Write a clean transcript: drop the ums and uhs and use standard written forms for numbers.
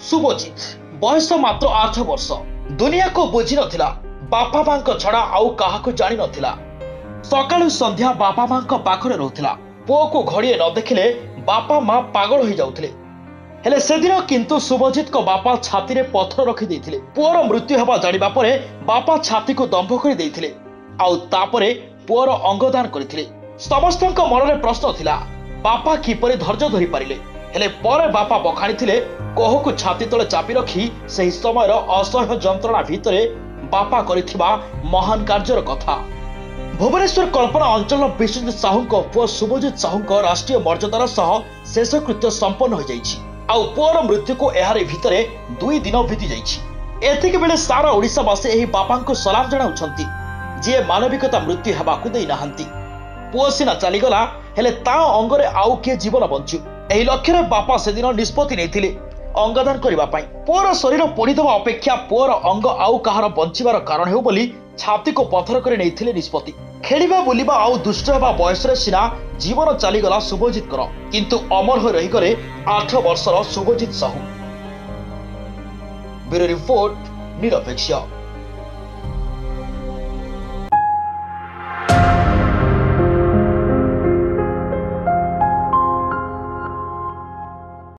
शुभजित बयस मात्र 8 वर्ष दुनिया को बुझी नथिला बापा मां छड़ा आउ काहाकु जानि नथिला। सकाळु संध्या बापा मां पाखरे रहुथिला। पुओ को घड़िए न देखिले बापा मां पागल हो जाउथिले। हेले सेदिन किंतु शुभजित को बापा छाती रे पत्थर रखि देइथिले। पुओर मृत्यु हेबा जानिबा परे बापा छाती को दंभ करि देइथिले आउ तापरे पुओर अंगदान करथिले। समस्तक मनरे प्रश्न थिला बापा किपरि धैर्य धरि पारिले। हेले परे बापा बखाणी थिले कोह को छाती तले चापी रखी सही समय असह्य जंत्रणा भितरे बापा करिथिबा महान कार्यर कथा। भुवनेश्वर कल्पना अंचल विश्वजित साहू पुओ शुभजित साहू राष्ट्रीय मर्यादार सह शेषकृत्य संपन्न हो जाइछि। आउ पुओर मृत्यु को एहारे भितरे 2 दिन बीती जाइछि। एतिक बेले सारा ओडिशावासी एही बापा को सलाम जणाउछंती जे मानविकता मृत्यु हेबाकु देई नाहंती। पुओ सिना चलीगला हेले ता अंगरे आउ किए जीवन बंचु एही लक्ष्य बापा से दिन निष्पत्ति नेथिले अंगदान करबा पई। पुओर शरीर पोड़ीदेवा अपेक्षा पुओर अंग आउ कहार बंचिबार कारण हेउ बोली छाती को पत्थर करे नेथिले निष्पत्ति। खेलिबा बुलिबा आउ दुष्ट हेबा बयसरे सिना जीवन चलीगला शुभजित कर किंतु अमर हो रही गले 8 वर्षर शुभजित साहू। ब्यूरो रिपोर्ट निरपेक्ष।